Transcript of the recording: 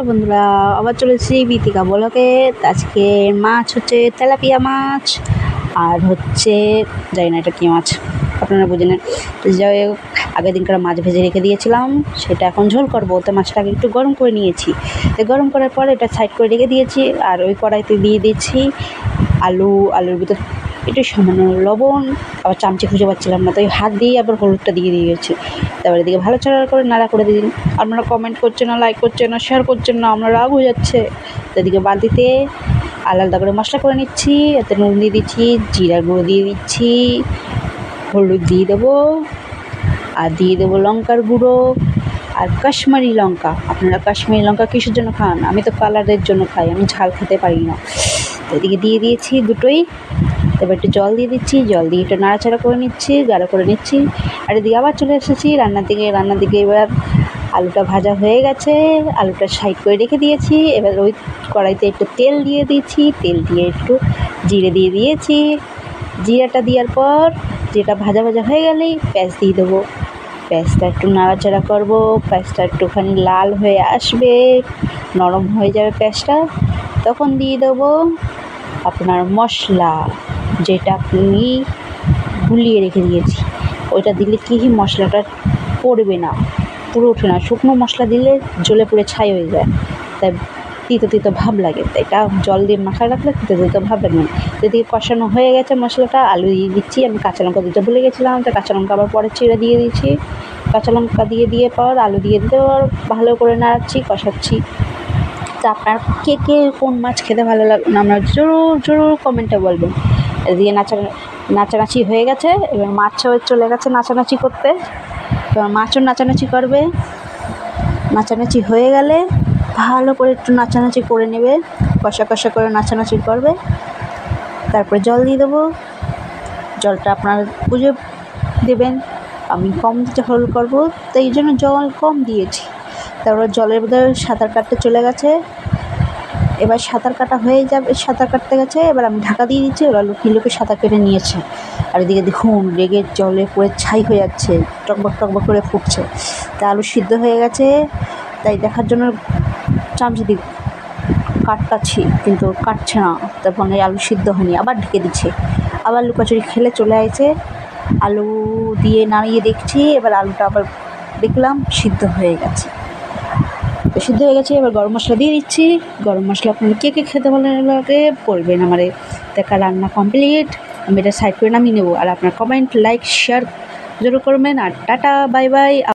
বন্ধুরা, আবার চলেছি বিতিকা ব্লগে। আজকে মাছ হচ্ছে তেলাপিয়া মাছ, আর হচ্ছে জানি না এটা কী মাছ, আপনারা বুঝে নেন। তো যাই হোক, আগের দিনকার মাছ ভেজে রেখে দিয়েছিলাম, সেটা এখন ঝোল করবো। তো মাছটাকে একটু গরম করে নিয়েছি। তো গরম করার পর এটা সাইড করে রেখে দিয়েছি, আর ওই কড়াইতে দিয়ে দিয়েছি আলুর ভিতর একটু সামান্য লবণ, আবার চামচে খুঁজে পাচ্ছিলাম না, তাই হাত দিয়ে আবার হলুদটা দিয়ে দিয়েছি। তারপরে এদিকে ভালো চাড়া করে নাড়া করে দিন। আপনারা কমেন্ট করছেন না, লাইক করছেন না, শেয়ার করছেন না, আমরা রাগ হয়ে যাচ্ছে। তো এদিকে বালতিতে আলাদা করে মশলা করে নিচ্ছি। এতে নুন দিয়ে দিচ্ছি, জিরা গুঁড়ো দিয়ে দিচ্ছি, হলুদ দিয়ে দেবো, আর দিয়ে দেবো লঙ্কার গুঁড়ো আর কাশ্মীরি লঙ্কা। আপনারা কাশ্মীরি লঙ্কা কিসের জন্য খান? আমি তো কালারের জন্য খাই, আমি ঝাল খেতে পারি না। তো এদিকে দিয়ে দিয়েছি দুটোই। এবার একটু জল দিয়ে দিচ্ছি, জল দিয়ে একটু নাড়াচাড়া করে নিচ্ছি, গাঢ় করে নিচ্ছি। আর এদিকে আবার চলে এসেছি রান্নার দিকে। এবার আলুটা ভাজা হয়ে গেছে, আলুটা সাইড করে রেখে দিয়েছি। এবার ওই কড়াইতে একটু তেল দিয়ে দিয়েছি, তেল দিয়ে একটু জিরে দিয়ে দিয়েছি। জিরাটা দেওয়ার পর যেটা ভাজা হয়ে গেলেই পেঁয়াজ দিয়ে দেবো। পেঁয়াজটা একটু নাড়াচাড়া করবো, পেঁয়াজটা একটুখানি লাল হয়ে আসবে, নরম হয়ে যাবে পেঁয়াজটা, তখন দিয়ে দেবো আপনার মশলা, যেটা আপনি গুলিয়ে রেখে দিয়েছি। ওইটা দিলে কি মশলাটা পড়বে না, পুরো ওঠে না। শুকনো মশলা দিলে জ্বলে পুড়ে ছাই হয়ে যায়, তাই তিতো ভাব লাগে। তাই এটা জল দিয়ে মাখা রাখলে তিতো ভাব লাগে না। যদি কষানো হয়ে গেছে মশলাটা, আলু দিয়ে দিচ্ছি। আমি কাঁচা লঙ্কা দিতে ভুলে গেছিলাম, তো কাঁচা লঙ্কা আবার পরে চিড়ে দিয়ে দিয়েছি। কাঁচা লঙ্কা দিয়ে পর আলু দিয়ে দিতে ভালো করে নাড়াচ্ছি, কষাচ্ছি। তো আপনার কে কোন মাছ খেতে ভালো লাগে না, আপনার জরুর কমেন্টে বলবেন। এদিকে নাচানাচি হয়ে গেছে, এবার মাছও চলে গেছে নাচানাচি করতে। এবার মাছও নাচানাচি করবে। নাচানাচি হয়ে গেলে ভালো করে একটু নাচানাচি করে নেবে, কষা করে নাচানাচি করবে। তারপরে জল দিয়ে দেবো। জলটা আপনার বুঝে দেবেন। আমি কম ঝোল করবো, তাই জন্য জল কম দিয়েছি। তারপর জলের ভিতরে সাঁতার কাটতে চলে গেছে। এবার সাঁতার কাটা হয়ে যাবে, সাঁতার কাটতে গেছে। এবার আমি ঢাকা দিয়ে দিচ্ছি, ওরা লুকিয়ে সাঁতার কেটে নিয়েছে। আর এদিকে দেখুন রেগে জলে পুরো ছাই হয়ে যাচ্ছে, টকবক করে ফুটছে। তা আলু সিদ্ধ হয়ে গেছে, তাই দেখার জন্য চামচে দিয়ে কাটতাছি, কিন্তু কাটছে না। তারপর আলু সিদ্ধ হয়নি, আবার ঢেকে দিচ্ছে। আবার লুকাচুরি খেলে চলে আসে, আলু দিয়ে নাড়িয়ে দেখছি। এবার আলুটা আবার দেখলাম সিদ্ধ হয়ে গেছে। এবার গরম মশলা দিয়ে দিচ্ছি। গরম মশলা আপনারা কে খেতে ভালো লাগে বলবেন আমারে। দেখা রান্না কমপ্লিট, আমি এটা সাইড করে নামিয়ে নেবো। আর আপনার কমেন্ট, লাইক, শেয়ার জরুর করবেন। আর টাটা, বাই বাই।